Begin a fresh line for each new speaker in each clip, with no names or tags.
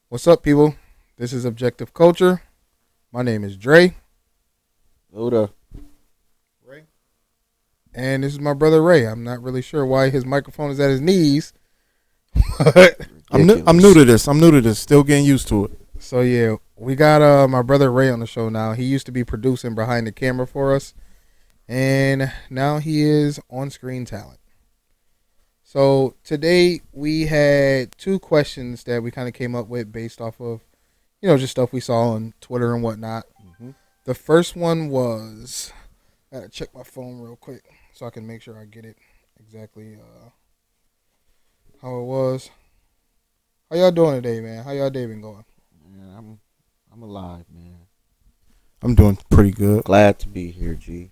What's up, people? This is Objective Culture. My name is Dre,
Luda.
Ray?
and this is my brother Ray. I'm not really sure why his microphone is at his knees, but
I'm new to this. Still getting used to it.
so yeah, we got my brother Ray on the show now. He used to be producing behind the camera for us, and now he is on-screen talent. So today we had two questions that we kind of came up with based off of, just stuff we saw on Twitter and whatnot.
Mm-hmm.
The first one was, I gotta check my phone real quick so I can make sure I get it exactly how it was. How y'all doing today, man? How y'all day been going?
Man, I'm alive, man.
I'm doing pretty good.
Glad to be here, G.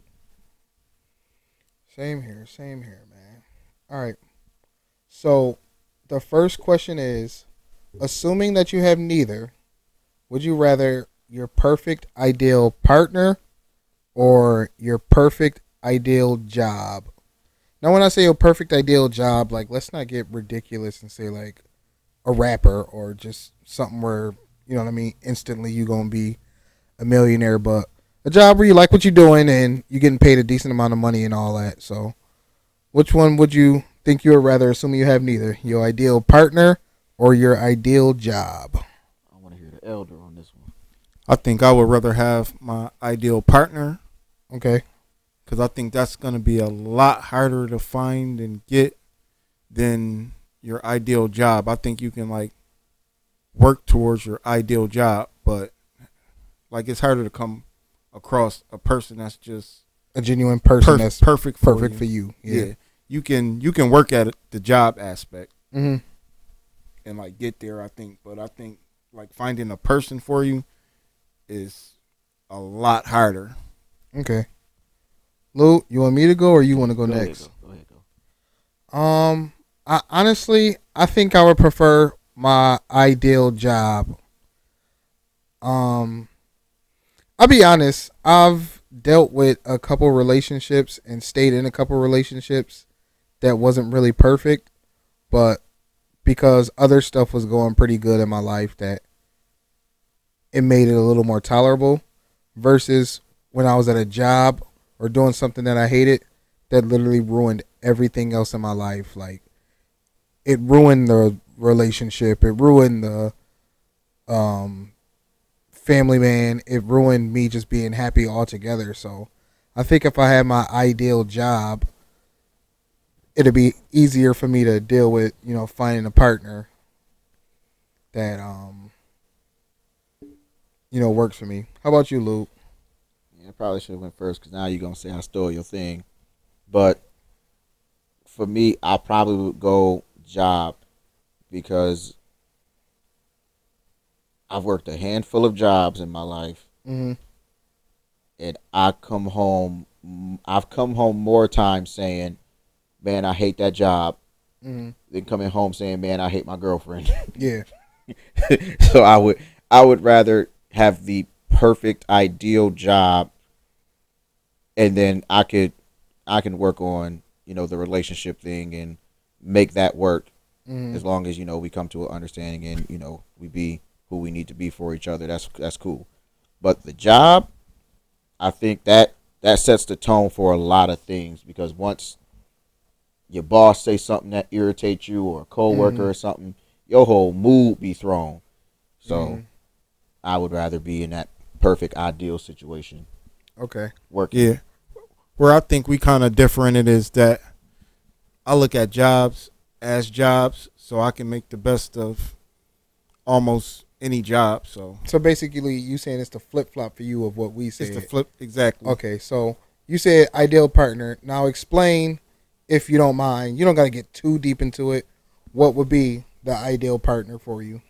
Same here, man. All right. So the first question is, assuming that you have neither, would you rather your perfect ideal partner or your perfect ideal job? Now, when I say a perfect ideal job, like, let's not get ridiculous and say like a rapper or just something where, you know what I mean, instantly you gonna be a millionaire, but a job where you like what you're doing and you're getting paid a decent amount of money and all that. So which one would you think you would rather, assuming you have neither, your ideal partner or your ideal job?
I want to hear the elder on this one.
I think I would rather have my ideal partner
Okay.
because I think that's going to be a lot harder to find and get than your ideal job. I think you can like work towards your ideal job, but like it's harder to come across a person that's just
A genuine person that's
perfect
perfect
for you.
for you. Yeah.
You can work at it, the job aspect
Mm-hmm.
and like get there. I think, but I think like finding a person for you is a lot harder.
Okay. Lou, you want me to go or you want to go next?
Go ahead, go.
I honestly, I think I would prefer my ideal job. Um, I'll be honest. I've dealt with a couple relationships and stayed in a couple relationships that wasn't really perfect, but because other stuff was going pretty good in my life, that it made it a little more tolerable. Versus when I was at a job or doing something that I hated, that literally ruined everything else in my life. Like, it ruined the relationship. It ruined the um, family man. It ruined me just being happy altogether. So I think if I had my ideal job, it'd be easier for me to deal with, finding a partner that works for me. How about you, Luke?
Yeah, I probably should have went first because now you're gonna say I stole your thing. But for me, I probably would go job because I've worked a handful of jobs in my life,
Mm-hmm.
and I've come home more times saying, "Man, I hate that job,"
Mm-hmm.
than coming home saying, "Man, I hate my girlfriend."
Yeah.
So I would rather have the perfect ideal job, and then I can work on the relationship thing and make that work
Mm-hmm.
as long as we come to an understanding and we be who we need to be for each other. That's cool. But the job, I think that sets the tone for a lot of things because once your boss say something that irritates you or a
Mm-hmm.
coworker or something, your whole mood be thrown.
Mm-hmm.
So I would rather be in that perfect ideal situation
Okay.
working.
Yeah. Where I think we kind of differ in it is that I look at jobs as jobs, so I can make the best of almost any job. So
So basically, you saying it's the flip flop for you of what we
it's the
said.
flip exactly.
Okay, so you said ideal partner. Now explain, if you don't mind. You don't got to get too deep into it. What would be the ideal partner for you?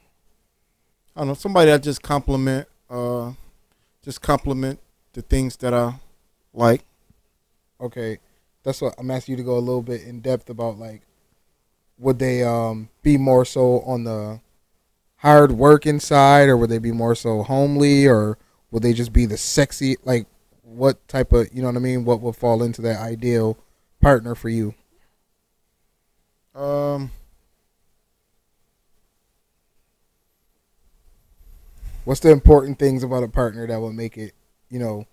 I don't know, somebody that just compliment the things that I like.
Okay, that's what I'm asking you to go a little bit in depth about. Like, would they be more so on the hard working side, or would they be more so homely, or would they just be the sexy? Like, what type of, you know what I mean? What would fall into that ideal partner for you?
Um,
What's the important things about a partner that will make it, you know,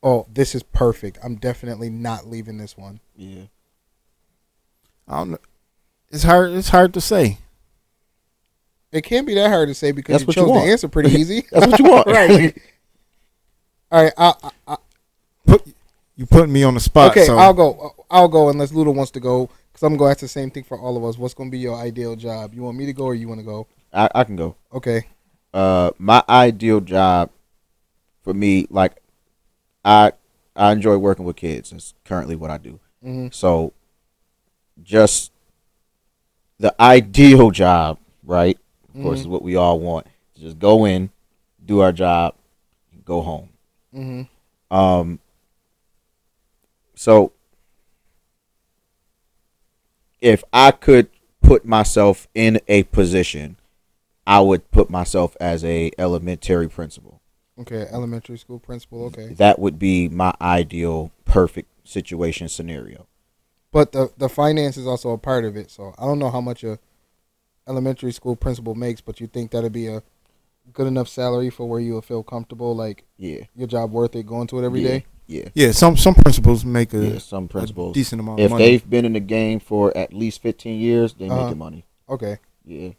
oh, this is perfect. I'm definitely not leaving this one.
Yeah.
I don't know. It's hard. It's hard to say.
It can't be that hard to say because
That's
you
what you
chose
want.
the answer pretty easy.
That's what you want.
Right. All right.
You putting me on the spot.
Okay,
so
I'll go unless Luda wants to go because I'm going to ask the same thing for all of us. What's going to be your ideal job? You want me to go or you want to go?
I can go.
Okay.
My ideal job for me, like I enjoy working with kids. That's currently what I do.
Mm-hmm.
So just the ideal job, right? Of course, is what we all want. Just go in, do our job, go home.
Mm-hmm.
So if I could put myself in a position, I would put myself as a elementary principal.
Okay, elementary school principal. Okay.
That would be my ideal, perfect situation scenario.
But the finance is also a part of it. So I don't know how much a elementary school principal makes, but you think that'd be a good enough salary for where you will feel comfortable, like
Yeah.
your job worth it, going to it every
yeah.
day?
Yeah.
yeah, some principals make a,
Some principals.
decent amount
If
of money.
they've been in the game for at least 15 years, they
Uh-huh.
making money.
Okay.
Yeah.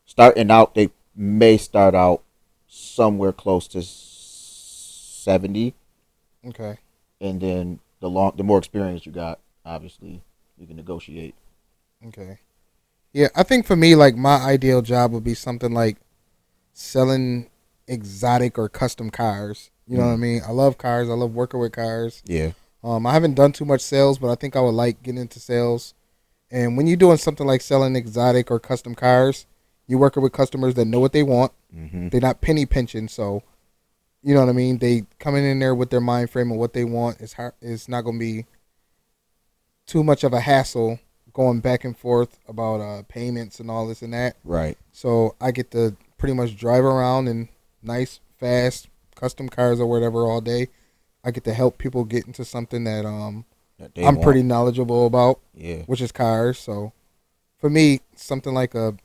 Starting out, they may start out somewhere close to 70,
Okay.
and then the more experience you got, obviously, you can negotiate.
Okay. Yeah, I think for me, like my ideal job would be something like selling exotic or custom cars. You know what I mean? I love cars. I love working with cars.
Yeah.
I haven't done too much sales, but I think I would like getting into sales. And when you're doing something like selling exotic or custom cars, you're working with customers that know what they want.
Mm-hmm.
They're not penny pinching, so you know what I mean. They coming in there with their mind frame of what they want. It's not going to be too much of a hassle going back and forth about payments and all this and that.
Right.
So I get to pretty much drive around in nice, fast, custom cars or whatever all day. I get to help people get into something that
That they
I'm
want.
pretty knowledgeable about,
Yeah.
which is cars. So for me, something like a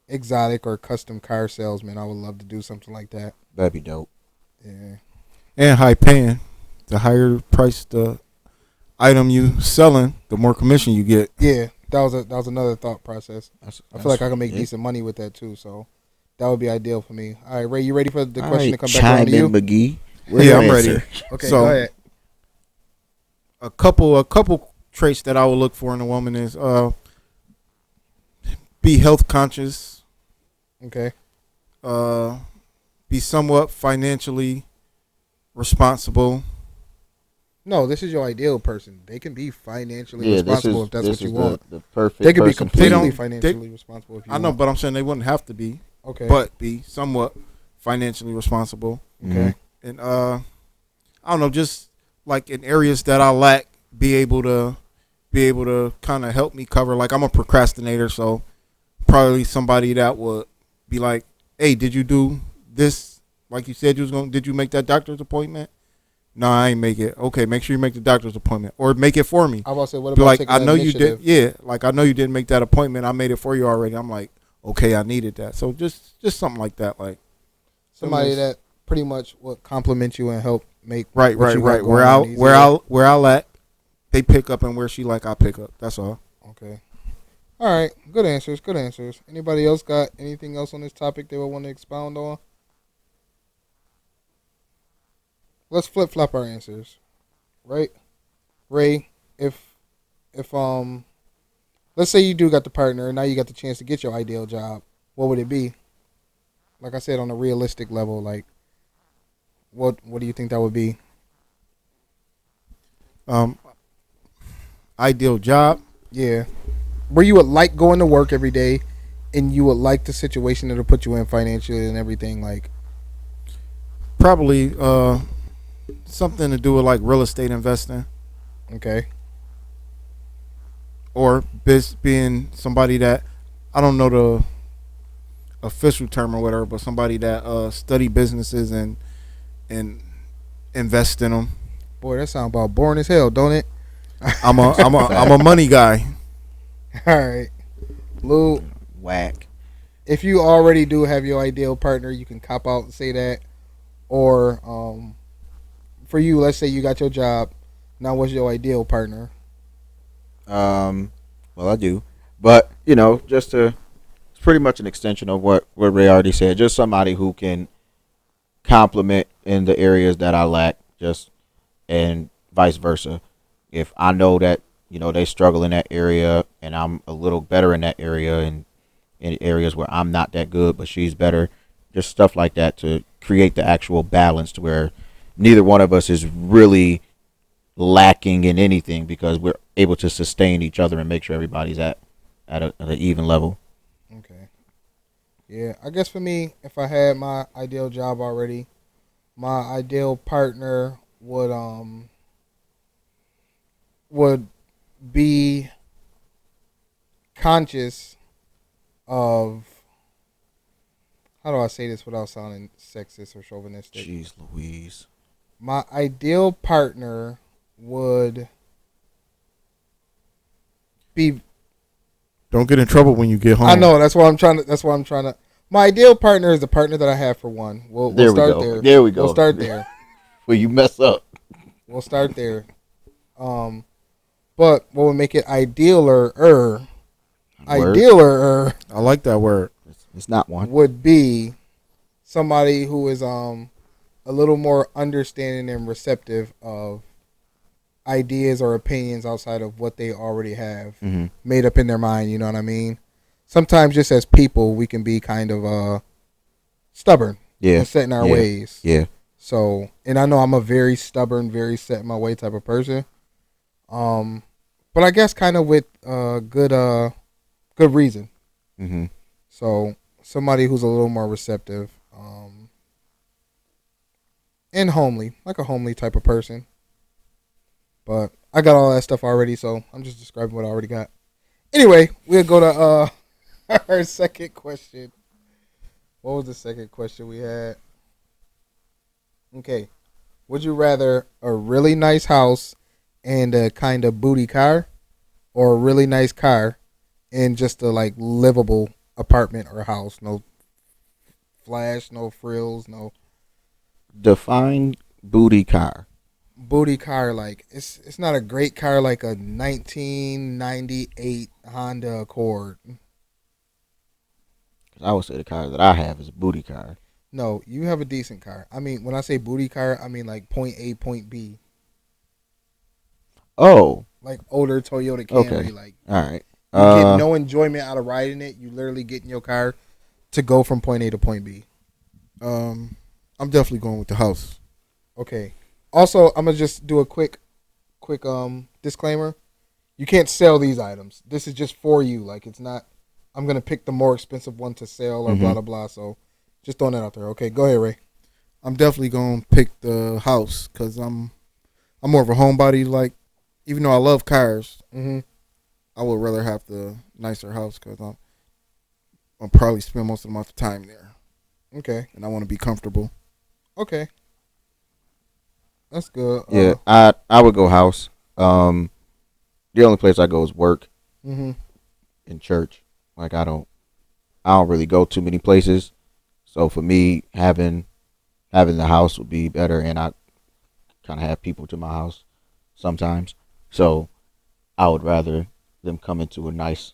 exotic or custom car salesman, I would love to do something like that.
That'd be dope.
Yeah.
And high paying. The higher price the item you selling, the more commission you get.
Yeah, that was another thought process. I feel like I can make
yeah.
decent money with that too. So that would be ideal for me. All right, Ray, you ready for the
All
question
right,
to come back around to you?
McGee.
Yeah, I'm ready.
Okay,
So-
go ahead.
A couple traits that I would look for in a woman is be health conscious,
Okay.
be somewhat financially responsible.
No, this is your ideal person. They can be financially
Yeah,
responsible if that's
this
what you
is
want.
The perfect.
They could be
person for you.
completely
don't-
financially responsible if you
I know,
want.
but I'm saying they wouldn't have to be,
Okay.
but be somewhat financially responsible.
Okay.
And I don't know, just like in areas that I lack, be able to kind of help me cover. Like I'm a procrastinator, so probably somebody that would be like, "Hey, did you do this? Like you said you was going? Did you make that doctor's appointment? No, I ain't make it. Okay, make sure you make the doctor's appointment or make it for me.
I was about to say, what
Be
about
like,
taking
I
the
know you did.
initiative?
Yeah, like I know you didn't make that appointment. I made it for you already. I'm like, okay, I needed that. So just something like that, like
Somebody that pretty much would compliment you and help make
right.
what you got going
Where
on easier.
where I lack, they pick up, and where she like, I pick up. That's all.
Okay. All right. Good answers. Good answers. Anybody else got anything else on this topic they would want to expound on? Let's flip flop our answers. Right? Ray, if let's say you do got the partner and now you got the chance to get your ideal job, what would it be? Like I said, on a realistic level, like what do you think that would be?
Ideal job.
Yeah. Where you would like going to work every day and you would like the situation that'll put you in financially and everything, like
Probably something to do with like real estate investing
okay.
or being somebody that I don't know the official term or whatever, but somebody that study businesses and invest in them.
Boy, that sounds about boring as hell, don't it?
I'm a money guy.
All right. Lou,
Whack.
if you already do have your ideal partner, you can cop out and say that. Or for you, let's say you got your job. Now, what's your ideal partner?
Well, I do, but just to it's pretty much an extension of what Ray already said. Just somebody who can complement in the areas that I lack, just and vice versa. If I know that they struggle in that area and I'm a little better in that area and in areas where I'm not that good but she's better, just stuff like that to create the actual balance to where neither one of us is really lacking in anything because we're able to sustain each other and make sure everybody's at an even level.
Okay. Yeah, I guess for me, if I had my ideal job already, my ideal partner would be conscious of, how do I say this without sounding sexist or chauvinistic?
Jeez Louise.
My ideal partner would be.
Don't get in trouble when you get home.
I know that's why I'm trying to. That's why I'm trying to. My ideal partner is the partner that I have for one. We'll start there.
There we go.
We'll start there.
Well, you mess up.
We'll start there. But what would make it idealer,
I like that word.
It's not one.
would be somebody who is a little more understanding and receptive of ideas or opinions outside of what they already have made up in their mind. You know what I mean? Sometimes just as people, we can be kind of stubborn and set in our ways.
Yeah.
So, and I know I'm a very stubborn, very set in my way type of person. But I guess kind of with good reason.
Mm-hmm.
So somebody who's a little more receptive, and homely, like a homely type of person. But I got all that stuff already, so I'm just describing what I already got. Anyway, we'll go to our second question. What was the second question we had? Okay. Would you rather a really nice house and a kind of booty car, or a really nice car and just a like livable apartment or house? No flash, no frills, no
Define booty car.
booty car. Like it's not a great car like a 1998 Honda Accord.
I would say the car that I have is a booty car.
No, you have a decent car. I mean, when I say booty car, I mean like point A, point B.
Oh,
Like older Toyota Camry.
okay.
Like
All right.
you get no enjoyment out of riding it. You literally get in your car to go from point A to point B.
I'm definitely going with the house.
Okay. Also, I'm gonna just do a quick disclaimer. You can't sell these items. This is just for you. Like it's not. I'm gonna pick the more expensive one to sell or blah blah blah. So just throwing that out there. Okay, go ahead, Ray.
I'm definitely going to pick the house because I'm more of a homebody. Like, even though I love cars,
Mm-hmm.
I would rather have the nicer house because I'll probably spend most of my time there,
Okay.
and I want to be comfortable.
Okay. That's good.
Yeah, I would go house. The only place I go is work
Mm-hmm.
and church. Like I don't really go too many places. So for me, having the house would be better, and I kind of have people to my house sometimes. So I would rather them come into a nice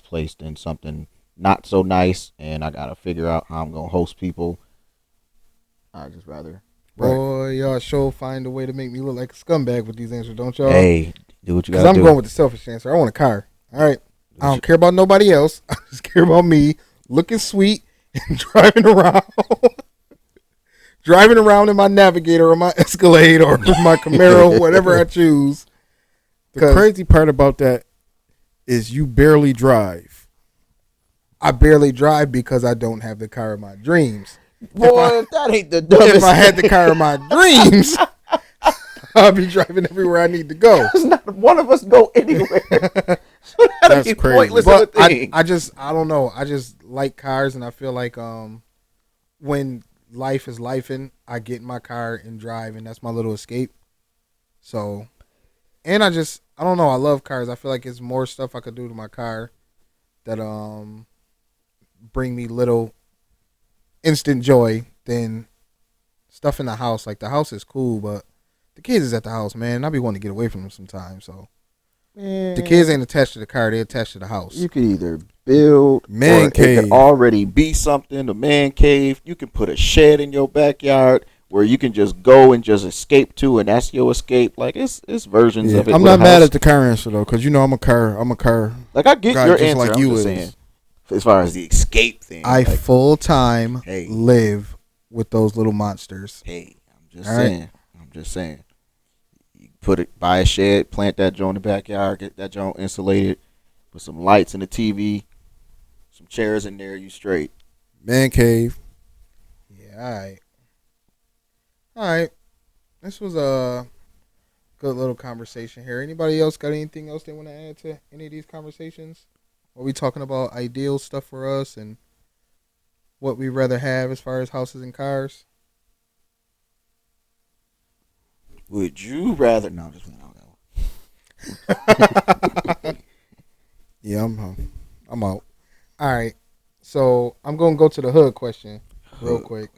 place than something not so nice, and I gotta figure out how I'm gonna host people. I just rather.
Boy, y'all sure find a way to make me look like a scumbag with these answers, don't y'all?
Hey, do what you
Because
gotta
I'm
do.
going with the selfish answer. I want a car. All right. I don't care about nobody else. I just care about me looking sweet and driving around. Driving around in my Navigator or my Escalade or my Camaro, whatever I choose.
The crazy part about that is you barely drive.
I barely drive because I don't have the car of my dreams.
Boy, if that ain't the dumbest.
If I had the car of my dreams, I'd be driving everywhere I need to go.
not one of us go anywhere. So that'd be
crazy.
pointless
But
of a thing.
I don't know. I just like cars, and I feel like when life is lifing, I get in my car and drive, and that's my little escape. So, and I don't know. I love cars. I feel like it's more stuff I could do to my car that bring me little instant joy than stuff in the house. Like the house is cool, but the kids is at the house, man. I be wanting to get away from them sometimes. So the kids ain't attached to the car; they attached to the house.
You could either build
Man
or
cave.
It could already be something. The man cave. You can put a shed in your backyard where you can just go and just escape to, and that's your escape. Like it's versions of it.
I'm
with
not
a
mad
house.
at the car answer though, because you know I'm a car.
Like I get
guy
your
just
answer.
like
I'm
you
just
is.
saying, as far as the escape thing.
I
like,
full time
Hey.
live with those little monsters.
hey, I'm just
All right.
saying. I'm just saying. You put it, buy a shed, plant that joint in the backyard, get that joint insulated, put some lights and a TV, some chairs in there. You straight.
Man cave.
Yeah, all right. This was a good little conversation here. Anybody else got anything else they want to add to any of these conversations? Are we talking about ideal stuff for us and what we rather have as far as houses and cars?
Would you rather? No, just no.
Yeah, I'm out.
All right. So I'm gonna go to the hood question real quick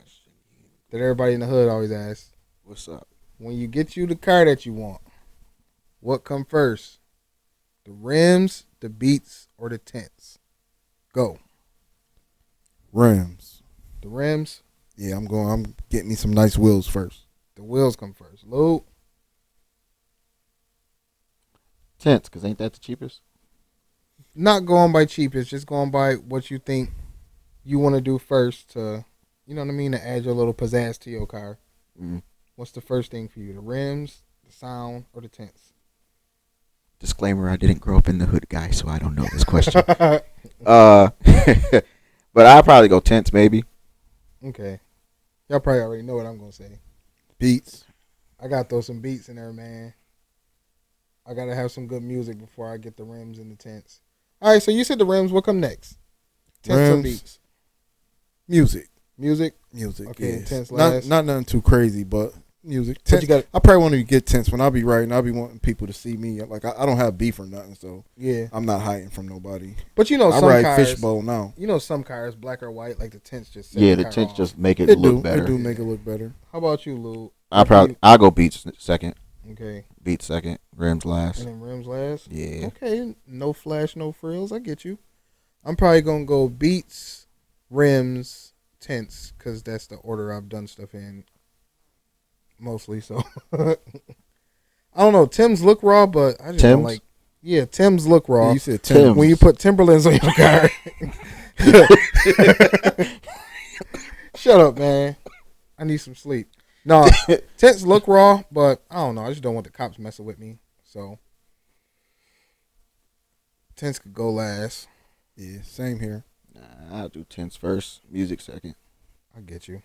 that everybody in the hood always asks.
What's up?
When you get you the car that you want, what come first? The rims, the beats, or the tents? Go.
Rims.
The rims,
Yeah, I'm getting me some nice wheels first.
the wheels come first. Lou,
Tents, because ain't that the cheapest?
not going by cheapest, just going by what you think you want to do first to, you know what I mean, to add your little pizzazz to your car.
Mm.
What's the first thing for you? The rims, the sound, or the tents?
Disclaimer: I didn't grow up in the hood, guys, so I don't know this question. But I'll probably go tents, maybe.
Okay. Y'all probably already know what I'm going to say.
Beats.
I got to throw some beats in there, man. I got to have some good music before I get the rims and the tents. All right, so you said the rims. What come next? Tents or
Rims.
beats?
Music.
Music?
Music.
Okay,
yes.
tents
Not
last.
nothing too crazy, but music.
But you got,
I probably want to get tense when I be writing. I be wanting people to see me. Like I don't have beef or nothing, so
yeah.
I'm not hiding from nobody.
But you know
I
some
ride
cars,
fishbowl now.
you know some cars, black or white, like the tents just set
Yeah, the
car
tents
off.
just make it
It
look
do.
better.
It do make it look better.
How about you, Lou?
I'll go beats second.
Okay.
Beats second. Rims last.
And then rims last?
Yeah.
Okay, no flash, no frills. I get you. I'm probably going to go beats, rims, tents, because that's the order I've done stuff in mostly. So, I don't know. Tim's look raw, but I just don't
Tim's?
like. Yeah, Tim's look raw.
Yeah, you said
Tim.
Tim.
When you put Timberlands on your car. Shut up, man. I need some sleep. No, tents look raw, but I don't know. I just don't want the cops messing with me. So, tents could go last.
Yeah, same here.
Nah, I'll do tents first. Music second.
I get you.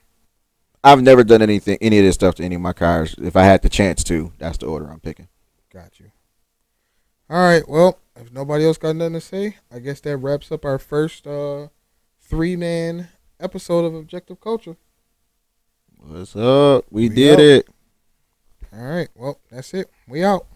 I've never done any of this stuff to any of my cars. If I had the chance to, that's the order I'm picking.
Got you. All right. Well, if nobody else got nothing to say, I guess that wraps up our first 3-man episode of Objective Culture.
What's up? We
We
did
out.
it.
All right. Well, that's it. We out.